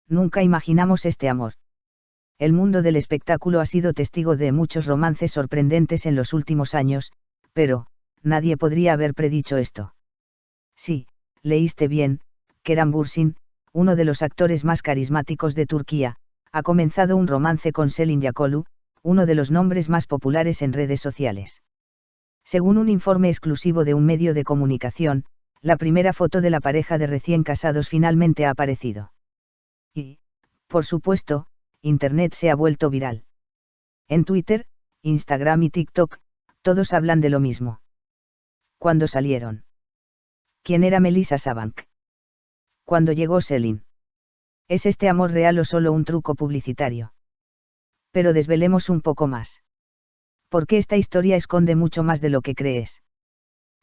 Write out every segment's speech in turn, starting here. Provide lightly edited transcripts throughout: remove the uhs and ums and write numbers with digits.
nunca imaginamos este amor. El mundo del espectáculo ha sido testigo de muchos romances sorprendentes en los últimos años, pero, nadie podría haber predicho esto. Sí, leíste bien, Kerem Bürsin, uno de los actores más carismáticos de Turquía, ha comenzado un romance con Selin Yakolu, uno de los nombres más populares en redes sociales. Según un informe exclusivo de un medio de comunicación, la primera foto de la pareja de recién casados finalmente ha aparecido. Y, por supuesto, Internet se ha vuelto viral. En Twitter, Instagram y TikTok, todos hablan de lo mismo. ¿Cuándo salieron? ¿Quién era Melissa Sabank? ¿Cuándo llegó Selin? ¿Es este amor real o solo un truco publicitario? Pero desvelemos un poco más. Porque esta historia esconde mucho más de lo que crees.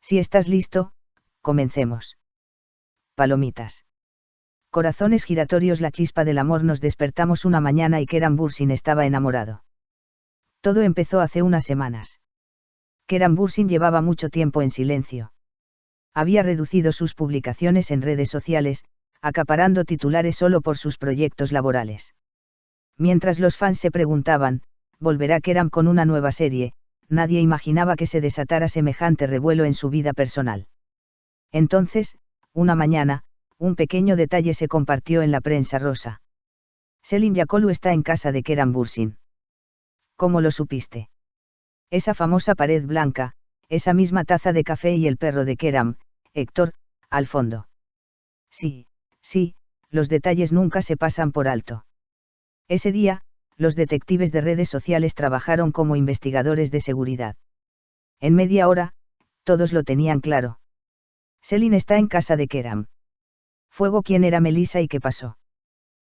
Si estás listo, comencemos. Palomitas. Corazones giratorios. La chispa del amor. Nos despertamos una mañana y Kerem Bürsin estaba enamorado. Todo empezó hace unas semanas. Kerem Bürsin llevaba mucho tiempo en silencio. Había reducido sus publicaciones en redes sociales, acaparando titulares solo por sus proyectos laborales. Mientras los fans se preguntaban, ¿volverá Kerem con una nueva serie?, nadie imaginaba que se desatara semejante revuelo en su vida personal. Entonces, una mañana, un pequeño detalle se compartió en la prensa rosa. Selin Yakolu está en casa de Kerem Bürsin. ¿Cómo lo supiste? Esa famosa pared blanca, esa misma taza de café y el perro de Kerem, Héctor, al fondo. Sí, los detalles nunca se pasan por alto. Ese día, los detectives de redes sociales trabajaron como investigadores de seguridad. En media hora, todos lo tenían claro. Selin está en casa de Kerem. Fuego. ¿Quién era Melissa y qué pasó?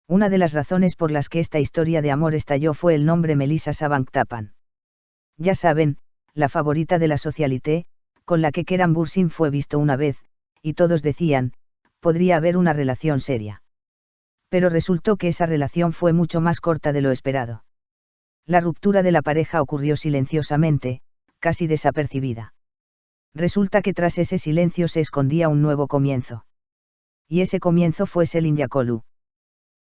Una de las razones por las que esta historia de amor estalló fue el nombre Melissa Sabank Tapan. Ya saben, la favorita de la socialité, con la que Kerem Bürsin fue visto una vez, y todos decían, podría haber una relación seria. Pero resultó que esa relación fue mucho más corta de lo esperado. La ruptura de la pareja ocurrió silenciosamente, casi desapercibida. Resulta que tras ese silencio se escondía un nuevo comienzo. Y ese comienzo fue Selin Yakolu.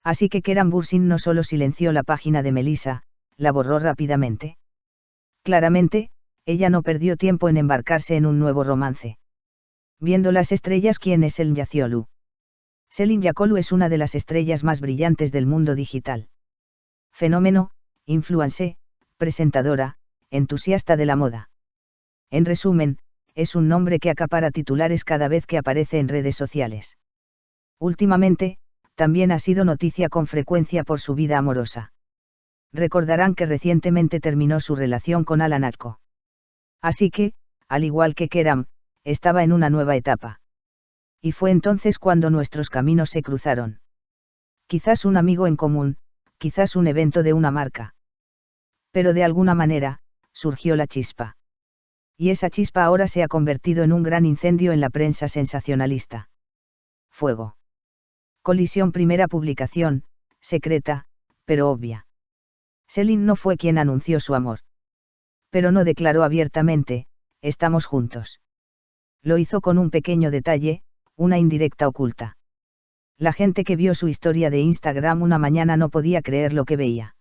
Así que Kerem Bürsin no solo silenció la página de Melissa, la borró rápidamente. Claramente, ella no perdió tiempo en embarcarse en un nuevo romance. Viendo las estrellas. ¿Quién es Selin Yakolu? Selin Yakolu es una de las estrellas más brillantes del mundo digital. Fenómeno, influencer, presentadora, entusiasta de la moda. En resumen, es un nombre que acapara titulares cada vez que aparece en redes sociales. Últimamente, también ha sido noticia con frecuencia por su vida amorosa. Recordarán que recientemente terminó su relación con Alan Atko. Así que, al igual que Kerem, estaba en una nueva etapa. Y fue entonces cuando nuestros caminos se cruzaron. Quizás un amigo en común, quizás un evento de una marca. Pero de alguna manera, surgió la chispa. Y esa chispa ahora se ha convertido en un gran incendio en la prensa sensacionalista. Fuego. Colisión. Primera publicación, secreta, pero obvia. Selin no fue quien anunció su amor. Pero no declaró abiertamente, estamos juntos. Lo hizo con un pequeño detalle, una indirecta oculta. La gente que vio su historia de Instagram una mañana no podía creer lo que veía.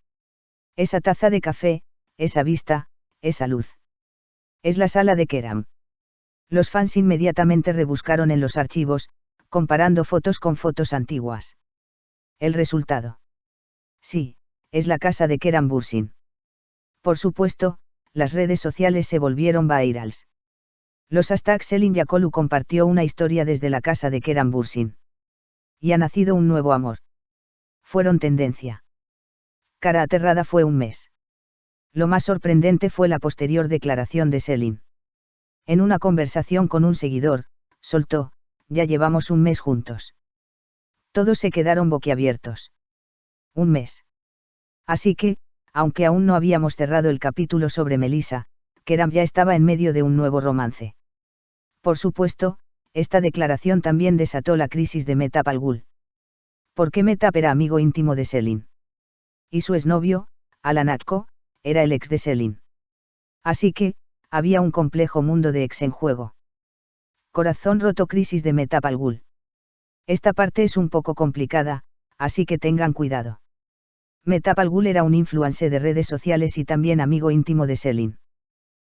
Esa taza de café, esa vista, esa luz. Es la sala de Kerem. Los fans inmediatamente rebuscaron en los archivos, comparando fotos con fotos antiguas. El resultado. Sí, es la casa de Kerem Bürsin. Por supuesto, las redes sociales se volvieron virals. Los hashtags Selin Yakolu compartió una historia desde la casa de Kerem Bürsin. Y ha nacido un nuevo amor. Fueron tendencia. Cara aterrada. Fue un mes. Lo más sorprendente fue la posterior declaración de Selin. En una conversación con un seguidor, soltó, ya llevamos un mes juntos. Todos se quedaron boquiabiertos. Un mes. Así que, aunque aún no habíamos cerrado el capítulo sobre Melissa, Kerem ya estaba en medio de un nuevo romance. Por supuesto, esta declaración también desató la crisis de Mehtap Algul. Porque Mehtap era amigo íntimo de Selin. Y su exnovio, Alan Atko, era el ex de Selin. Así que, había un complejo mundo de ex en juego. Corazón roto. Crisis de Mehtap Algul. Esta parte es un poco complicada, así que tengan cuidado. Mehtab Al Ghul era un influencer de redes sociales y también amigo íntimo de Selin.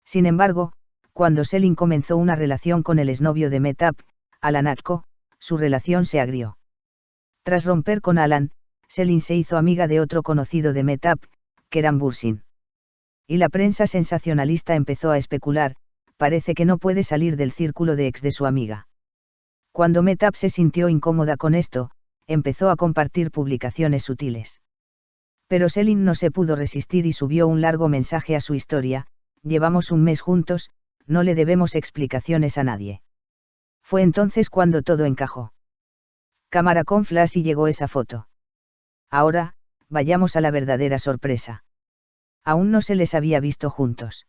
Sin embargo, cuando Selin comenzó una relación con el exnovio de Mehtab, Alan Atco, su relación se agrió. Tras romper con Alan, Selin se hizo amiga de otro conocido de Mehtab, Keran Bürsin. Y la prensa sensacionalista empezó a especular, parece que no puede salir del círculo de ex de su amiga. Cuando Mehtab se sintió incómoda con esto, empezó a compartir publicaciones sutiles. Pero Selin no se pudo resistir y subió un largo mensaje a su historia: llevamos un mes juntos, no le debemos explicaciones a nadie. Fue entonces cuando todo encajó. Cámara con flash y llegó esa foto. Ahora, vayamos a la verdadera sorpresa. Aún no se les había visto juntos.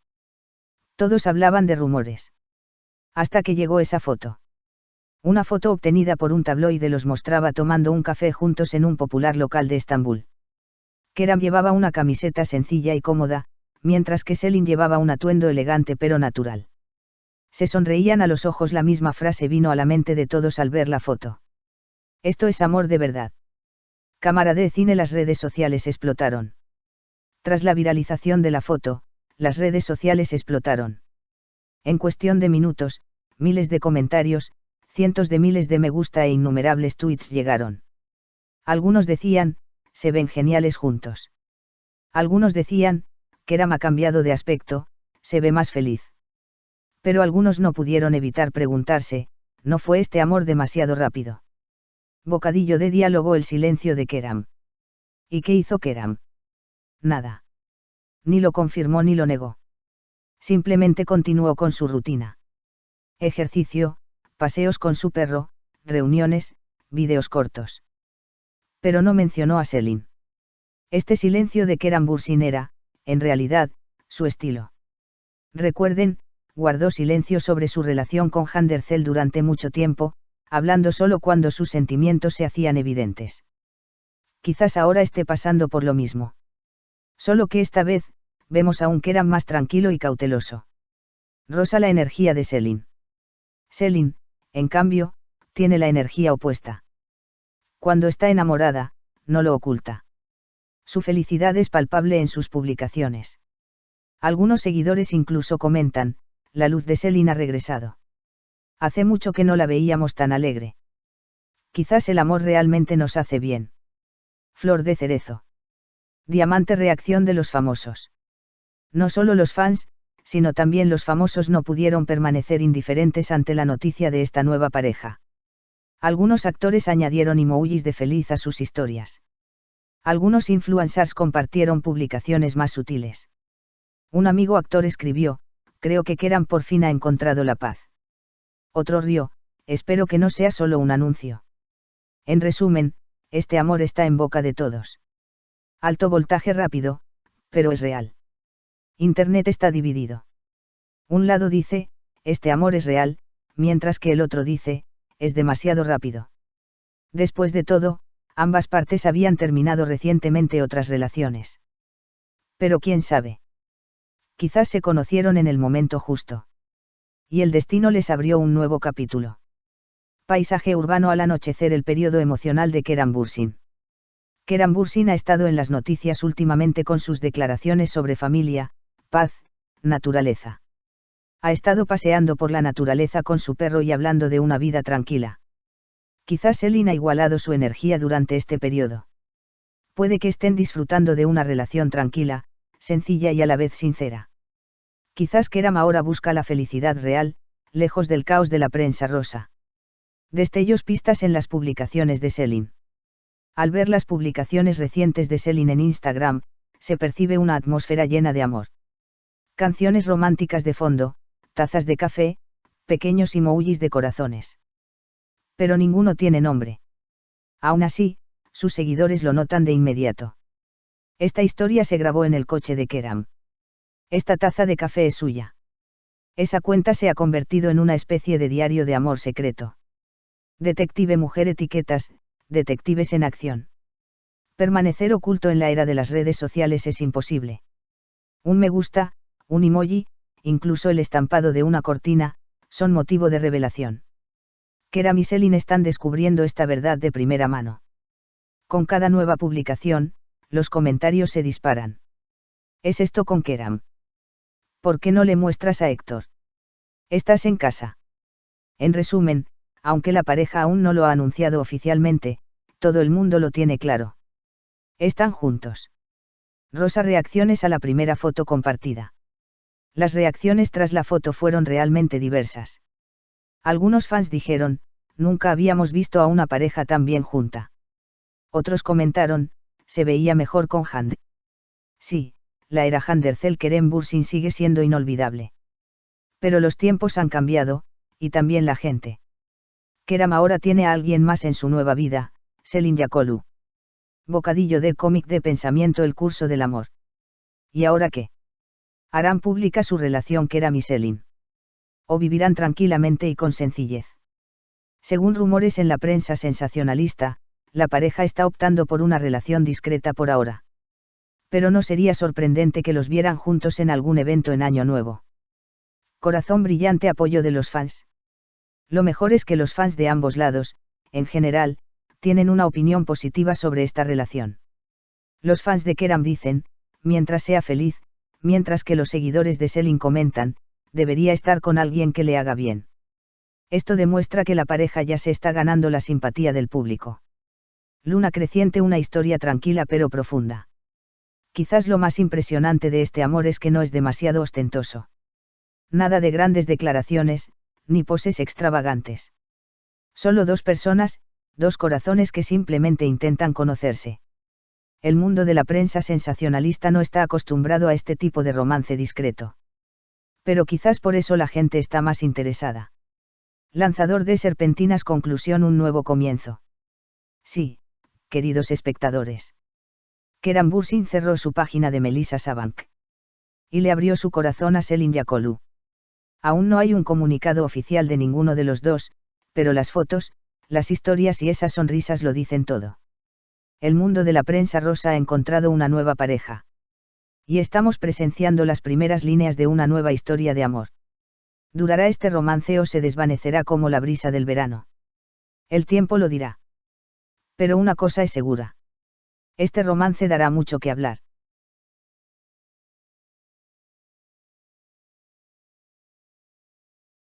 Todos hablaban de rumores. Hasta que llegó esa foto. Una foto obtenida por un tabloide los mostraba tomando un café juntos en un popular local de Estambul. Keran llevaba una camiseta sencilla y cómoda, mientras que Selin llevaba un atuendo elegante pero natural. Se sonreían a los ojos. La misma frase vino a la mente de todos al ver la foto. Esto es amor de verdad. Cámara de cine. Las redes sociales explotaron. Tras la viralización de la foto, las redes sociales explotaron. En cuestión de minutos, miles de comentarios, cientos de miles de me gusta e innumerables tweets llegaron. Algunos decían, se ven geniales juntos. Algunos decían, Keran ha cambiado de aspecto, se ve más feliz. Pero algunos no pudieron evitar preguntarse, ¿no fue este amor demasiado rápido? Bocadillo de diálogo. El silencio de Keran. ¿Y qué hizo Keran? Nada. Ni lo confirmó ni lo negó. Simplemente continuó con su rutina. Ejercicio, paseos con su perro, reuniones, vídeos cortos. Pero no mencionó a Selin. Este silencio de Keran Bürsin era, en realidad, su estilo. Recuerden, guardó silencio sobre su relación con Hande Erçel durante mucho tiempo, hablando solo cuando sus sentimientos se hacían evidentes. Quizás ahora esté pasando por lo mismo. Solo que esta vez, vemos a un Keran más tranquilo y cauteloso. Rosa la energía de Selin. Selin, en cambio, tiene la energía opuesta. Cuando está enamorada, no lo oculta. Su felicidad es palpable en sus publicaciones. Algunos seguidores incluso comentan, la luz de Selin ha regresado. Hace mucho que no la veíamos tan alegre. Quizás el amor realmente nos hace bien. Flor de cerezo. Diamante. Reacción de los famosos. No solo los fans, sino también los famosos no pudieron permanecer indiferentes ante la noticia de esta nueva pareja. Algunos actores añadieron emojis de feliz a sus historias. Algunos influencers compartieron publicaciones más sutiles. Un amigo actor escribió, creo que Keran por fin ha encontrado la paz. Otro rió, espero que no sea solo un anuncio. En resumen, este amor está en boca de todos. Alto voltaje rápido, pero es real. Internet está dividido. Un lado dice, este amor es real, mientras que el otro dice, es demasiado rápido. Después de todo, ambas partes habían terminado recientemente otras relaciones. Pero quién sabe. Quizás se conocieron en el momento justo. Y el destino les abrió un nuevo capítulo. Paisaje urbano al anochecer. El periodo emocional de Keran Bürsin. Keran Bürsin ha estado en las noticias últimamente con sus declaraciones sobre familia, paz, naturaleza. Ha estado paseando por la naturaleza con su perro y hablando de una vida tranquila. Quizás Selin ha igualado su energía durante este periodo. Puede que estén disfrutando de una relación tranquila, sencilla y a la vez sincera. Quizás Keran ahora busca la felicidad real, lejos del caos de la prensa rosa. Destellos. Pistas en las publicaciones de Selin. Al ver las publicaciones recientes de Selin en Instagram, se percibe una atmósfera llena de amor. Canciones románticas de fondo, tazas de café, pequeños emojis de corazones. Pero ninguno tiene nombre. Aún así, sus seguidores lo notan de inmediato. Esta historia se grabó en el coche de Keran. Esta taza de café es suya. Esa cuenta se ha convertido en una especie de diario de amor secreto. Detective mujer. Etiquetas, detectives en acción. Permanecer oculto en la era de las redes sociales es imposible. Un me gusta, un emoji, incluso el estampado de una cortina, son motivo de revelación. Keran y Selin están descubriendo esta verdad de primera mano. Con cada nueva publicación, los comentarios se disparan. ¿Es esto con Keram? ¿Por qué no le muestras a Héctor? ¿Estás en casa? En resumen, aunque la pareja aún no lo ha anunciado oficialmente, todo el mundo lo tiene claro. Están juntos. Rosa. Reacciones a la primera foto compartida. Las reacciones tras la foto fueron realmente diversas. Algunos fans dijeron, nunca habíamos visto a una pareja tan bien junta. Otros comentaron, se veía mejor con Hand. Sí, la era Handercel Kerem Bürsin sigue siendo inolvidable. Pero los tiempos han cambiado, y también la gente. Kerem ahora tiene a alguien más en su nueva vida, Selin Yakolu. Bocadillo de cómic de pensamiento. El curso del amor. ¿Y ahora qué? ¿Harán pública su relación Kerem y Selin? ¿O vivirán tranquilamente y con sencillez? Según rumores en la prensa sensacionalista, la pareja está optando por una relación discreta por ahora. Pero no sería sorprendente que los vieran juntos en algún evento en Año Nuevo. Corazón brillante. Apoyo de los fans. Lo mejor es que los fans de ambos lados, en general, tienen una opinión positiva sobre esta relación. Los fans de Kerem dicen, mientras sea feliz, mientras que los seguidores de Selin comentan, debería estar con alguien que le haga bien. Esto demuestra que la pareja ya se está ganando la simpatía del público. Luna creciente. Una historia tranquila pero profunda. Quizás lo más impresionante de este amor es que no es demasiado ostentoso. Nada de grandes declaraciones, ni poses extravagantes. Solo dos personas, dos corazones que simplemente intentan conocerse. El mundo de la prensa sensacionalista no está acostumbrado a este tipo de romance discreto. Pero quizás por eso la gente está más interesada. Lanzador de serpentinas. Conclusión. Un nuevo comienzo. Sí, queridos espectadores. Kerem Bürsin cerró su página de Melissa Sabank. Y le abrió su corazón a Selin Yakolu. Aún no hay un comunicado oficial de ninguno de los dos, pero las fotos, las historias y esas sonrisas lo dicen todo. El mundo de la prensa rosa ha encontrado una nueva pareja. Y estamos presenciando las primeras líneas de una nueva historia de amor. ¿Durará este romance o se desvanecerá como la brisa del verano? El tiempo lo dirá. Pero una cosa es segura. Este romance dará mucho que hablar.